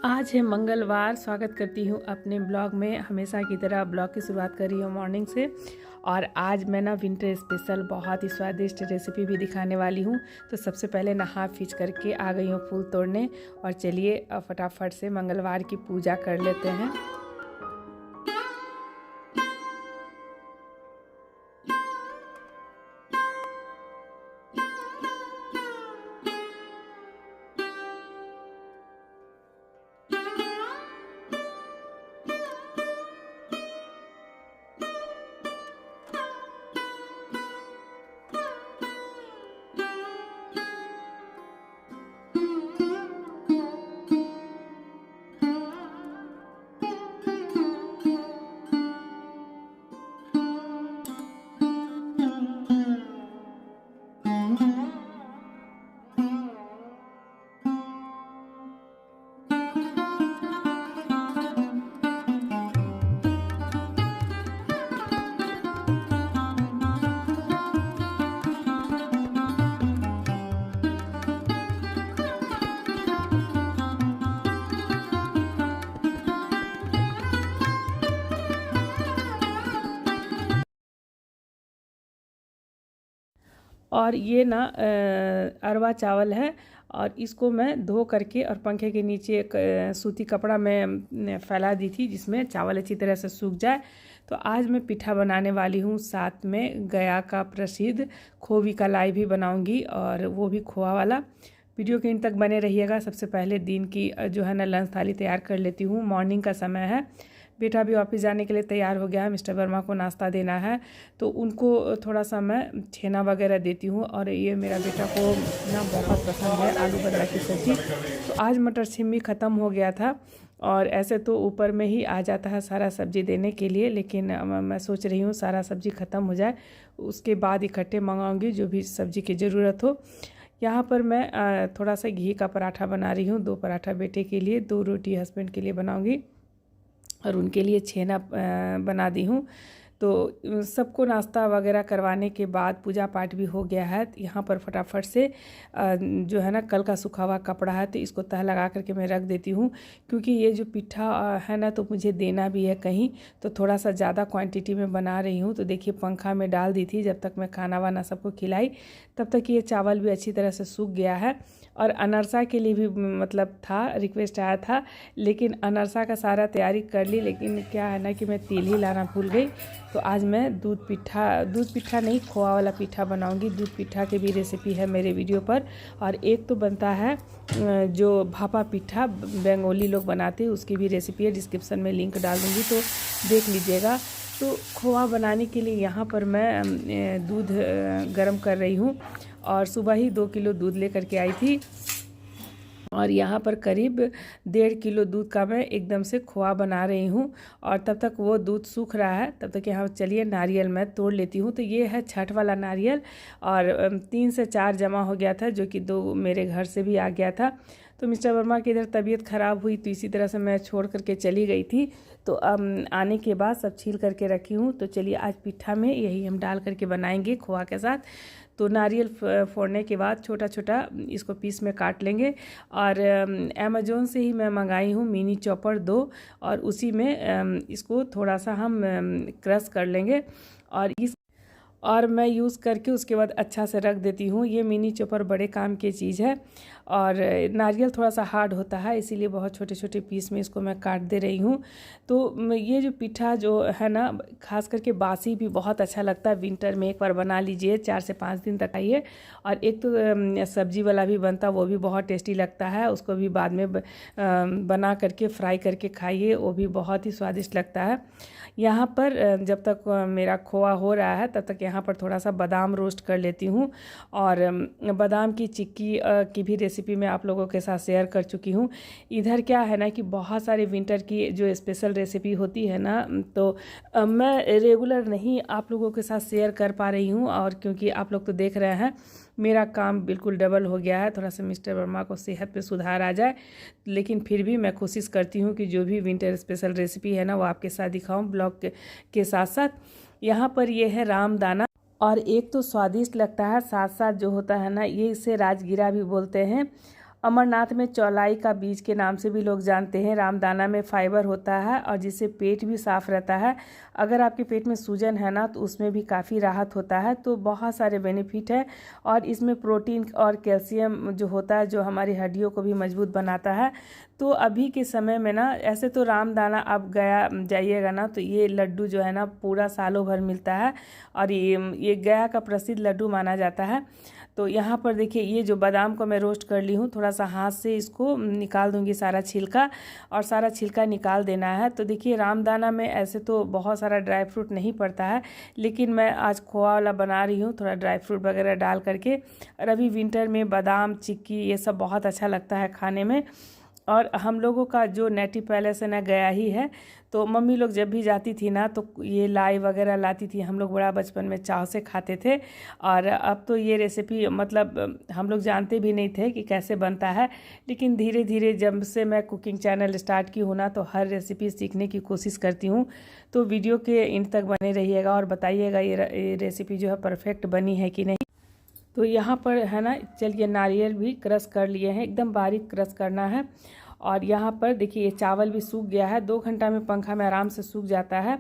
आज है मंगलवार। स्वागत करती हूँ अपने ब्लॉग में। हमेशा की तरह ब्लॉग की शुरुआत कर रही हूँ मॉर्निंग से। और आज मैं ना विंटर स्पेशल बहुत ही स्वादिष्ट रेसिपी भी दिखाने वाली हूँ। तो सबसे पहले नहा फीच करके आ गई हूँ फूल तोड़ने। और चलिए फटाफट से मंगलवार की पूजा कर लेते हैं। और ये ना अरवा चावल है। और इसको मैं धो करके और पंखे के नीचे एक सूती कपड़ा में फैला दी थी जिसमें चावल अच्छी तरह से सूख जाए। तो आज मैं पिठा बनाने वाली हूँ। साथ में गया का प्रसिद्ध खोवी का लाई भी बनाऊँगी, और वो भी खोआ वाला। वीडियो के इन तक बने रहिएगा। सबसे पहले दिन की जो है ना लंच थाली तैयार कर लेती हूँ। मॉर्निंग का समय है। बेटा भी ऑफिस जाने के लिए तैयार हो गया है। मिस्टर वर्मा को नाश्ता देना है, तो उनको थोड़ा सा मैं छेना वगैरह देती हूँ। और ये मेरा बेटा को ना बहुत पसंद है आलू बंदा की सब्ज़ी। तो आज मटर छिम्मी ख़त्म हो गया था, और ऐसे तो ऊपर में ही आ जाता है सारा सब्ज़ी देने के लिए, लेकिन मैं सोच रही हूँ सारा सब्ज़ी ख़त्म हो जाए उसके बाद इकट्ठे मंगाऊँगी जो भी सब्ज़ी की ज़रूरत हो। यहाँ पर मैं थोड़ा सा घी का पराठा बना रही हूँ। 2 पराठा बेटे के लिए, 2 रोटी हस्बैंड के लिए बनाऊँगी, और उनके लिए छेना बना दी हूँ। तो सबको नाश्ता वगैरह करवाने के बाद पूजा पाठ भी हो गया है। यहाँ पर फटाफट से जो है ना कल का सूखा हुआ कपड़ा है, तो इसको तह लगा करके मैं रख देती हूँ। क्योंकि ये जो पिठा है ना, तो मुझे देना भी है कहीं, तो थोड़ा सा ज़्यादा क्वांटिटी में बना रही हूँ। तो देखिए पंखा में डाल दी थी, जब तक मैं खाना वाना सबको खिलाई तब तक ये चावल भी अच्छी तरह से सूख गया है। और अनरसा के लिए भी मतलब था, रिक्वेस्ट आया था, लेकिन अनरसा का सारा तैयारी कर ली। लेकिन क्या है ना कि मैं तेल ही लाना भूल गई। तो आज मैं दूध पिठा नहीं, खोआ वाला पिठा बनाऊंगी। दूध पिठा की भी रेसिपी है मेरे वीडियो पर। और एक तो बनता है जो भापा पिठा बंगाली लोग बनाते हैं, उसकी भी रेसिपी है। डिस्क्रिप्शन में लिंक डाल दूँगी, तो देख लीजिएगा। तो खोआ बनाने के लिए यहाँ पर मैं दूध गर्म कर रही हूँ। और सुबह ही 2 किलो दूध लेकर के आई थी, और यहाँ पर करीब 1.5 किलो दूध का मैं एकदम से खोआ बना रही हूँ। और तब तक वो दूध सूख रहा है, तब तक यहाँ चलिए नारियल मैं तोड़ लेती हूँ। तो ये है छठ वाला नारियल, और 3 से 4 जमा हो गया था, जो कि 2 मेरे घर से भी आ गया था। तो मिस्टर वर्मा की इधर तबीयत ख़राब हुई, तो इसी तरह से मैं छोड़ करके चली गई थी। तो आने के बाद सब छील करके रखी हूँ। तो चलिए आज पिठा में यही हम डाल करके बनाएंगे खोआ के साथ। तो नारियल फोड़ने के बाद छोटा छोटा इसको पीस में काट लेंगे। और अमेज़ोन से ही मैं मंगाई हूँ मिनी चॉपर 2, और उसी में इसको थोड़ा सा हम क्रश कर लेंगे। और मैं यूज़ करके उसके बाद अच्छा से रख देती हूँ। ये मिनी चॉपर बड़े काम की चीज़ है। और नारियल थोड़ा सा हार्ड होता है, इसीलिए बहुत छोटे छोटे पीस में इसको मैं काट दे रही हूँ। तो ये जो पिठा जो है ना, खास करके बासी भी बहुत अच्छा लगता है। विंटर में एक बार बना लीजिए, 4 से 5 दिन तक आइए। और एक तो सब्जी वाला भी बनता, वो भी बहुत टेस्टी लगता है। उसको भी बाद में बना करके फ्राई करके खाइए, वो भी बहुत ही स्वादिष्ट लगता है। यहाँ पर जब तक मेरा खोआ हो रहा है, तब तक यहाँ पर थोड़ा सा बादाम रोस्ट कर लेती हूँ। और बादाम की चिक्की की भी रेसिपी मैं आप लोगों के साथ शेयर कर चुकी हूँ। इधर क्या है ना कि बहुत सारे विंटर की जो स्पेशल रेसिपी होती है ना, तो मैं रेगुलर नहीं आप लोगों के साथ शेयर कर पा रही हूँ। और क्योंकि आप लोग तो देख रहे हैं मेरा काम बिल्कुल डबल हो गया है, थोड़ा सा मिस्टर वर्मा को सेहत पे सुधार आ जाए, लेकिन फिर भी मैं कोशिश करती हूँ कि जो भी विंटर स्पेशल रेसिपी है ना, वो आपके साथ दिखाऊँ ब्लॉग के साथ साथ। यहाँ पर ये है रामदाना, और एक तो स्वादिष्ट लगता है, साथ साथ जो होता है ना, ये इसे राजगिरा भी बोलते हैं। अमरनाथ में चौलाई का बीज के नाम से भी लोग जानते हैं। रामदाना में फाइबर होता है और जिससे पेट भी साफ रहता है। अगर आपके पेट में सूजन है ना, तो उसमें भी काफ़ी राहत होता है। तो बहुत सारे बेनिफिट है और इसमें प्रोटीन और कैल्शियम जो होता है, जो हमारी हड्डियों को भी मजबूत बनाता है। तो अभी के समय में ना, ऐसे तो रामदाना आप गया जाइएगा ना, तो ये लड्डू जो है ना पूरा सालों भर मिलता है और ये गया का प्रसिद्ध लड्डू माना जाता है। तो यहाँ पर देखिए, ये जो बादाम को मैं रोस्ट कर ली हूँ, थोड़ा सा हाथ से इसको निकाल दूँगी सारा छिलका, और सारा छिलका निकाल देना है। तो देखिए, रामदाना में ऐसे तो बहुत सारा ड्राई फ्रूट नहीं पड़ता है, लेकिन मैं आज खोआ वाला बना रही हूँ, थोड़ा ड्राई फ्रूट वगैरह डाल करके। और अभी विंटर में बादाम, चिक्की ये सब बहुत अच्छा लगता है खाने में। और हम लोगों का जो नेटिव पैलेस है ना, गया ही है। तो मम्मी लोग जब भी जाती थी ना, तो ये लाई वगैरह लाती थी। हम लोग बड़ा बचपन में चाव से खाते थे। और अब तो ये रेसिपी मतलब हम लोग जानते भी नहीं थे कि कैसे बनता है। लेकिन धीरे धीरे जब से मैं कुकिंग चैनल स्टार्ट की हूँ ना, तो हर रेसिपी सीखने की कोशिश करती हूँ। तो वीडियो के इन तक बने रहिएगा और बताइएगा ये रेसिपी जो है परफेक्ट बनी है कि नहीं। तो यहाँ पर है ना, चलिए नारियल भी क्रश कर लिए हैं, एकदम बारीक क्रश करना है। और यहाँ पर देखिए, ये चावल भी सूख गया है, 2 घंटा में पंखा में आराम से सूख जाता है।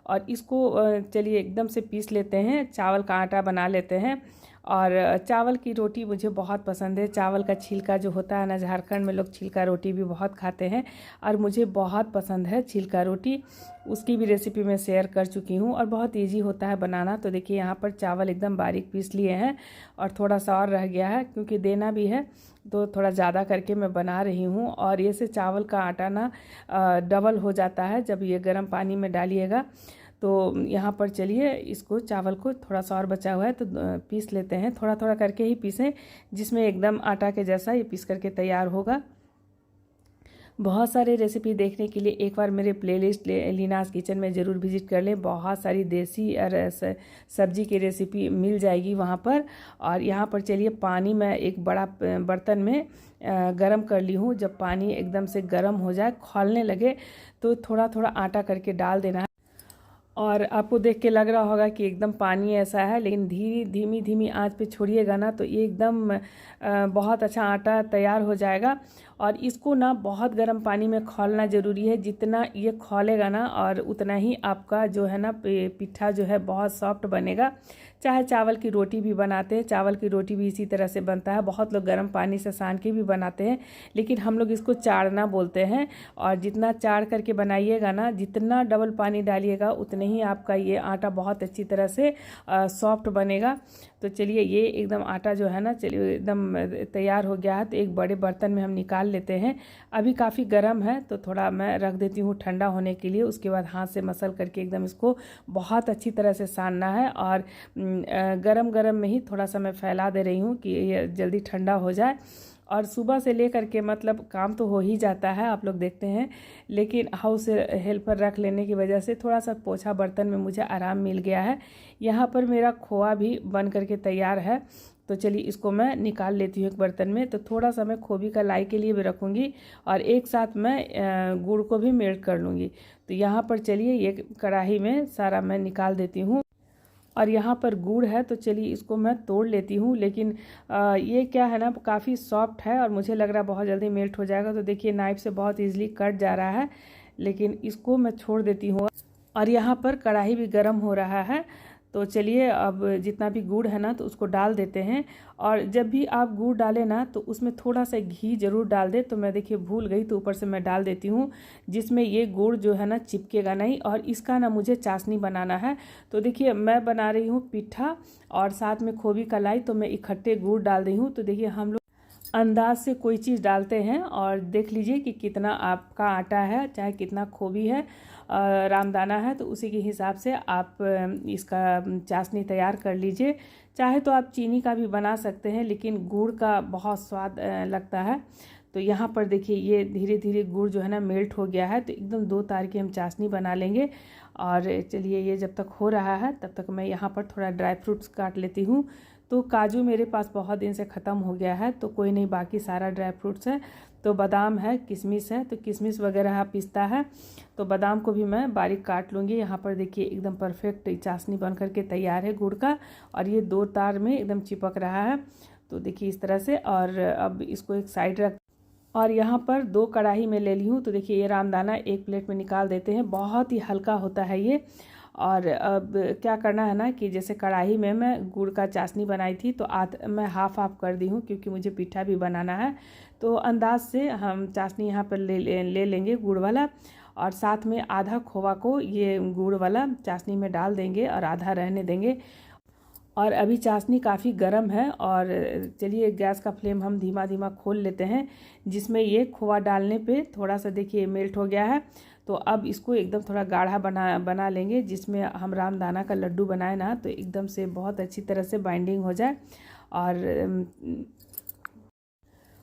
और इसको चलिए एकदम से पीस लेते हैं, चावल का आटा बना लेते हैं। और चावल की रोटी मुझे बहुत पसंद है। चावल का छिलका जो होता है ना, झारखंड में लोग छिलका रोटी भी बहुत खाते हैं और मुझे बहुत पसंद है छिलका रोटी। उसकी भी रेसिपी मैं शेयर कर चुकी हूँ और बहुत इजी होता है बनाना। तो देखिए, यहाँ पर चावल एकदम बारीक पीस लिए हैं और थोड़ा सा और रह गया है, क्योंकि देना भी है तो थोड़ा ज़्यादा करके मैं बना रही हूँ। और ये से चावल का आटा ना डबल हो जाता है जब ये गर्म पानी में डालिएगा। तो यहाँ पर चलिए, इसको चावल को थोड़ा सा और बचा हुआ है तो पीस लेते हैं। थोड़ा थोड़ा करके ही पीसें, जिसमें एकदम आटा के जैसा ये पीस करके तैयार होगा। बहुत सारे रेसिपी देखने के लिए एक बार मेरे प्लेलिस्ट लीनास किचन में ज़रूर विजिट कर लें। बहुत सारी देसी और सब्जी की रेसिपी मिल जाएगी वहाँ पर। और यहाँ पर चलिए, पानी मैं एक बड़ा बर्तन में गरम कर ली हूँ। जब पानी एकदम से गरम हो जाए, खौलने लगे, तो थोड़ा थोड़ा आटा करके डाल देना है। और आपको देख के लग रहा होगा कि एकदम पानी ऐसा है, लेकिन धीमी धीमी आंच पे छोड़िएगा ना, तो ये एकदम बहुत अच्छा आटा तैयार हो जाएगा। और इसको ना बहुत गर्म पानी में खौलना ज़रूरी है। जितना ये खौलेगा ना, और उतना ही आपका जो है ना पिट्ठा जो है बहुत सॉफ्ट बनेगा। चाहे चावल की रोटी भी बनाते हैं, चावल की रोटी भी इसी तरह से बनता है। बहुत लोग गर्म पानी से सान के भी बनाते हैं, लेकिन हम लोग इसको चाड़ना बोलते हैं। और जितना चाड़ करके बनाइएगा ना, जितना डबल पानी डालिएगा, उतने ही आपका ये आटा बहुत अच्छी तरह से सॉफ्ट बनेगा। तो चलिए, ये एकदम आटा जो है ना, चलिए एकदम तैयार हो गया है। तो एक बड़े बर्तन में हम निकाल लेते हैं। अभी काफ़ी गर्म है, तो थोड़ा मैं रख देती हूँ ठंडा होने के लिए। उसके बाद हाथ से मसल करके एकदम इसको बहुत अच्छी तरह से सानना है। और गरम गरम में ही थोड़ा सा मैं फैला दे रही हूँ कि ये जल्दी ठंडा हो जाए। और सुबह से लेकर के मतलब काम तो हो ही जाता है, आप लोग देखते हैं। लेकिन हाउस हेल्पर रख लेने की वजह से थोड़ा सा पोछा बर्तन में मुझे आराम मिल गया है। यहाँ पर मेरा खोआ भी बन करके तैयार है। तो चलिए, इसको मैं निकाल लेती हूँ एक बर्तन में। तो थोड़ा सा मैं खोबी का लाई के लिए भी रखूँगी और एक साथ मैं गुड़ को भी मेल्ट कर लूँगी। तो यहाँ पर चलिए, ये कढ़ाई में सारा मैं निकाल देती हूँ। और यहाँ पर गुड़ है, तो चलिए इसको मैं तोड़ लेती हूँ। लेकिन ये क्या है ना, काफ़ी सॉफ्ट है और मुझे लग रहा है बहुत जल्दी मेल्ट हो जाएगा। तो देखिए, नाइफ से बहुत ईजिली कट जा रहा है, लेकिन इसको मैं छोड़ देती हूँ। और यहाँ पर कढ़ाई भी गर्म हो रहा है। तो चलिए, अब जितना भी गुड़ है ना, तो उसको डाल देते हैं। और जब भी आप गुड़ डालें ना, तो उसमें थोड़ा सा घी ज़रूर डाल दे। तो मैं देखिए भूल गई, तो ऊपर से मैं डाल देती हूँ, जिसमें ये गुड़ जो है ना चिपकेगा नहीं। और इसका ना मुझे चाशनी बनाना है। तो देखिए, मैं बना रही हूँ पिट्ठा और साथ में खोबी का लाई, तो मैं इकट्ठे गुड़ डाल रही हूँ। तो देखिए, हम लोग अंदाज से कोई चीज़ डालते हैं और देख लीजिए कि कितना आपका आटा है, चाहे कितना खोबी है, रामदाना है, तो उसी के हिसाब से आप इसका चाशनी तैयार कर लीजिए। चाहे तो आप चीनी का भी बना सकते हैं, लेकिन गुड़ का बहुत स्वाद लगता है। तो यहाँ पर देखिए, ये धीरे धीरे गुड़ जो है ना मेल्ट हो गया है। तो एकदम 2 तार की हम चाशनी बना लेंगे। और चलिए, ये जब तक हो रहा है, तब तक मैं यहाँ पर थोड़ा ड्राई फ्रूट्स काट लेती हूँ। तो काजू मेरे पास बहुत दिन से ख़त्म हो गया है, तो कोई नहीं, बाकी सारा ड्राई फ्रूट्स है। तो बादाम है, किशमिश है, तो किशमिश वगैरह पिस्ता है, तो बादाम को भी मैं बारीक काट लूँगी। यहाँ पर देखिए, एकदम परफेक्ट चाशनी बन करके तैयार है गुड़ का। और ये 2 तार में एकदम चिपक रहा है। तो देखिए इस तरह से। और अब इसको एक साइड रख, और यहाँ पर 2 कढ़ाई में ले ली हूँ। तो देखिए ये रामदाना एक प्लेट में निकाल देते हैं, बहुत ही हल्का होता है ये। और अब क्या करना है ना कि जैसे कढ़ाई में मैं गुड़ का चाशनी बनाई थी, तो मैं हाफ कर दी हूँ, क्योंकि मुझे पीठा भी बनाना है। तो अंदाज से हम चाशनी यहाँ पर ले लेंगे गुड़ वाला, और साथ में आधा खोवा को ये गुड़ वाला चाशनी में डाल देंगे और आधा रहने देंगे। और अभी चाशनी काफ़ी गर्म है, और चलिए गैस का फ्लेम हम धीमा धीमा खोल लेते हैं, जिसमें ये खोवा डालने पे थोड़ा सा देखिए मेल्ट हो गया है। तो अब इसको एकदम थोड़ा गाढ़ा बना लेंगे, जिसमें हम रामदाना का लड्डू बनाए ना, तो एकदम से बहुत अच्छी तरह से बाइंडिंग हो जाए। और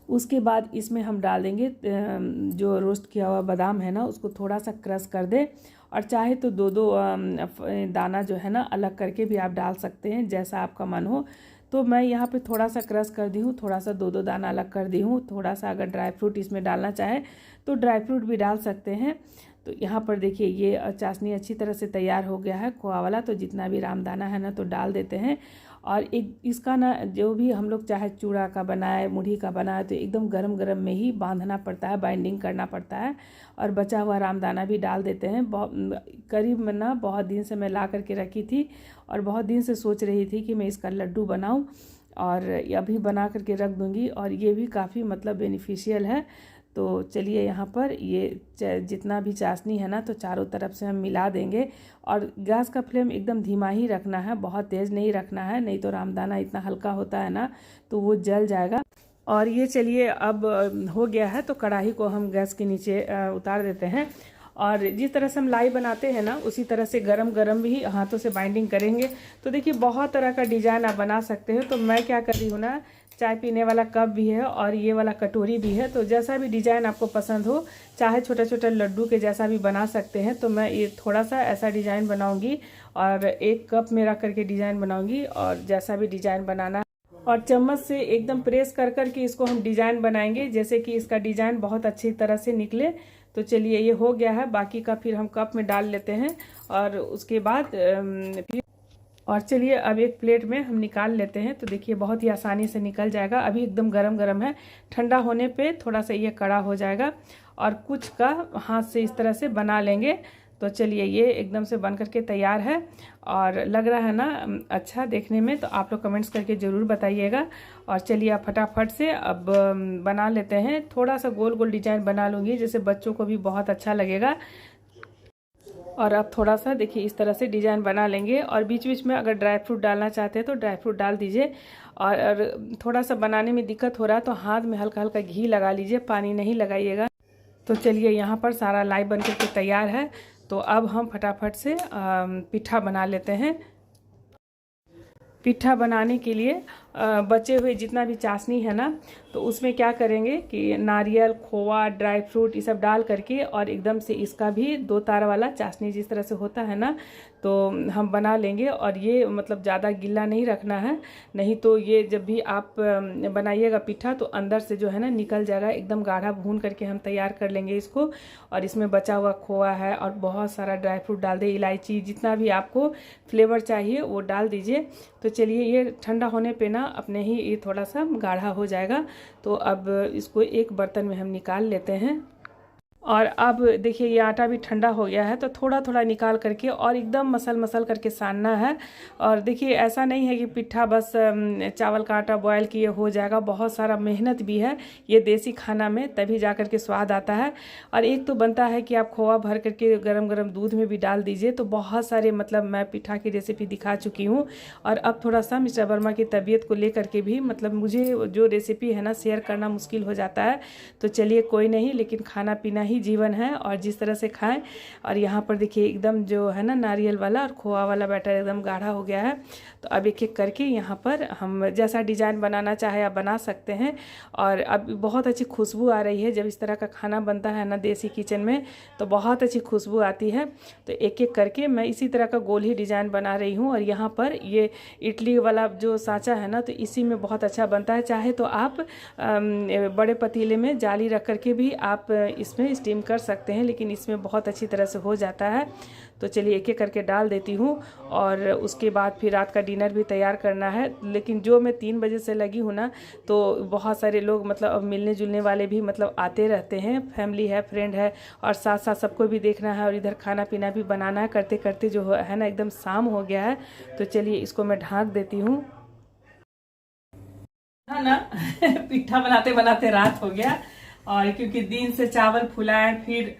उसके बाद इसमें हम डाल देंगे जो रोस्ट किया हुआ बादाम है ना, उसको थोड़ा सा क्रश कर दे। और चाहे तो 2-2 दाना जो है ना अलग करके भी आप डाल सकते हैं, जैसा आपका मन हो। तो मैं यहाँ पे थोड़ा सा क्रश कर दी हूँ, थोड़ा सा 2-2 दाना अलग कर दी हूँ। थोड़ा सा अगर ड्राई फ्रूट इसमें डालना चाहे तो ड्राई फ्रूट भी डाल सकते हैं। तो यहाँ पर देखिए ये चाशनी अच्छी तरह से तैयार हो गया है खोआ वाला। तो जितना भी रामदाना है ना तो डाल देते हैं। और एक इसका ना जो भी हम लोग चाहे चूड़ा का बनाए, मुरही का बनाए, तो एकदम गरम गरम में ही बांधना पड़ता है, बाइंडिंग करना पड़ता है। और बचा हुआ रामदाना भी डाल देते हैं। करीब में ना बहुत दिन से मैं ला करके रखी थी, और बहुत दिन से सोच रही थी कि मैं इसका लड्डू बनाऊं, और अभी बना करके रख दूंगी। और ये भी काफ़ी मतलब बेनिफिशियल है। तो चलिए यहाँ पर ये जितना भी चाशनी है ना, तो चारों तरफ से हम मिला देंगे। और गैस का फ्लेम एकदम धीमा ही रखना है, बहुत तेज़ नहीं रखना है, नहीं तो रामदाना इतना हल्का होता है ना तो वो जल जाएगा। और ये चलिए अब हो गया है, तो कढ़ाई को हम गैस के नीचे उतार देते हैं। और जिस तरह से हम लाई बनाते हैं ना, उसी तरह से गरम गरम भी हाथों से बाइंडिंग करेंगे। तो देखिए बहुत तरह का डिज़ाइन आप बना सकते हो। तो मैं क्या कर रही हूँ ना, चाय पीने वाला कप भी है और ये वाला कटोरी भी है। तो जैसा भी डिज़ाइन आपको पसंद हो, चाहे छोटा छोटा लड्डू के जैसा भी बना सकते हैं। तो मैं ये थोड़ा सा ऐसा डिज़ाइन बनाऊंगी, और एक कप में रख करके डिज़ाइन बनाऊंगी, और जैसा भी डिज़ाइन बनाना, और चम्मच से एकदम प्रेस कर कर के इसको हम डिज़ाइन बनाएंगे, जैसे कि इसका डिज़ाइन बहुत अच्छी तरह से निकले। तो चलिए ये हो गया है, बाकी का फिर हम कप में डाल लेते हैं। और उसके बाद फिर, और चलिए अब एक प्लेट में हम निकाल लेते हैं। तो देखिए बहुत ही आसानी से निकल जाएगा। अभी एकदम गरम गरम है, ठंडा होने पे थोड़ा सा ये कड़ा हो जाएगा। और कुछ का हाथ से इस तरह से बना लेंगे। तो चलिए ये एकदम से बन करके तैयार है, और लग रहा है ना अच्छा देखने में। तो आप लोग कमेंट्स करके ज़रूर बताइएगा। और चलिए आप फटाफट से अब बना लेते हैं। थोड़ा सा गोल गोल डिजाइन बना लूँगी, जैसे बच्चों को भी बहुत अच्छा लगेगा। और अब थोड़ा सा देखिए इस तरह से डिज़ाइन बना लेंगे, और बीच बीच में अगर ड्राई फ्रूट डालना चाहते हैं तो ड्राई फ्रूट डाल दीजिए। और थोड़ा सा बनाने में दिक्कत हो रहा है तो हाथ में हल्का हल्का घी लगा लीजिए, पानी नहीं लगाइएगा। तो चलिए यहाँ पर सारा लाई बन करके तैयार है। तो अब हम फटाफट से पिठा बना लेते हैं। पिठा बनाने के लिए बचे हुए जितना भी चाशनी है ना, तो उसमें क्या करेंगे कि नारियल, खोवा, ड्राई फ्रूट ये सब डाल करके, और एकदम से इसका भी 2 तार वाला चाशनी जिस तरह से होता है ना, तो हम बना लेंगे। और ये मतलब ज़्यादा गीला नहीं रखना है, नहीं तो ये जब भी आप बनाइएगा पिठा तो अंदर से जो है ना निकल जाएगा। एकदम गाढ़ा भून करके हम तैयार कर लेंगे इसको। और इसमें बचा हुआ खोवा है, और बहुत सारा ड्राई फ्रूट डाल दे, इलायची, जितना भी आपको फ्लेवर चाहिए वो डाल दीजिए। तो चलिए ये ठंडा होने पे ना अपने ही ये थोड़ा सा गाढ़ा हो जाएगा। तो अब इसको एक बर्तन में हम निकाल लेते हैं। और अब देखिए ये आटा भी ठंडा हो गया है, तो थोड़ा थोड़ा निकाल करके और एकदम मसल मसल करके सानना है। और देखिए ऐसा नहीं है कि पिट्ठा बस चावल का आटा बॉयल किए हो जाएगा, बहुत सारा मेहनत भी है ये देसी खाना में, तभी जा कर के स्वाद आता है। और एक तो बनता है कि आप खोआ भर करके गरम गरम दूध में भी डाल दीजिए। तो बहुत सारे मतलब मैं पिट्ठा की रेसिपी दिखा चुकी हूँ। और अब थोड़ा सा मिस्टर वर्मा की तबीयत को लेकर के भी मतलब मुझे जो रेसिपी है ना शेयर करना मुश्किल हो जाता है। तो चलिए कोई नहीं, लेकिन खाना पीना ही जीवन है, और जिस तरह से खाएं। और यहाँ पर देखिए एकदम जो है ना नारियल वाला और खोआ वाला बैटर एकदम गाढ़ा हो गया है। तो अब एक एक करके यहाँ पर हम जैसा डिज़ाइन बनाना चाहे आप बना सकते हैं। और अब बहुत अच्छी खुशबू आ रही है जब इस तरह का खाना बनता है ना देसी किचन में, तो बहुत अच्छी खुशबू आती है। तो एक एक करके मैं इसी तरह का गोल ही डिज़ाइन बना रही हूँ। और यहाँ पर ये इडली वाला जो सांचा है ना, तो इसी में बहुत अच्छा बनता है। चाहे तो आप बड़े पतीले में जाली रख करके भी आप इसमें स्टीम कर सकते हैं, लेकिन इसमें बहुत अच्छी तरह से हो जाता है। तो चलिए एक एक करके डाल देती हूँ और उसके बाद फिर रात का डिनर भी तैयार करना है। लेकिन जो मैं 3 बजे से लगी हूँ ना, तो बहुत सारे लोग मतलब अब मिलने जुलने वाले भी मतलब आते रहते हैं, फैमिली है, फ्रेंड है, और साथ साथ सबको भी देखना है और इधर खाना पीना भी बनाना है। करते करते जो है ना एकदम शाम हो गया है। तो चलिए इसको मैं ढाँक देती हूँ, है ना। पिट्ठा बनाते बनाते रात हो गया, और क्योंकि दिन से चावल फुलाए, फिर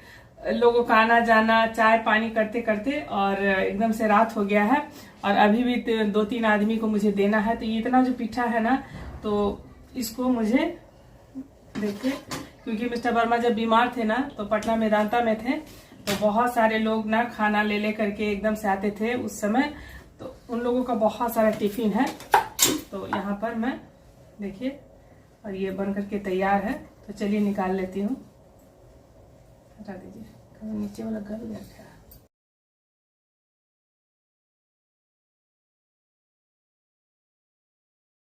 लोगों का आना जाना, चाय पानी करते करते और एकदम से रात हो गया है। और अभी भी 2-3 आदमी को मुझे देना है। तो ये इतना जो पिट्ठा है ना, तो इसको मुझे देखिए, क्योंकि मिस्टर वर्मा जब बीमार थे ना, तो पटना मेदांता में थे, तो बहुत सारे लोग ना खाना ले ले करके एकदम से आते थे उस समय। तो उन लोगों का बहुत सारा टिफिन है। तो यहाँ पर मैं देखिए, और ये बन करके तैयार है। तो चलिए निकाल लेती हूँ। हटा दीजिए, नीचे वाला गल गया।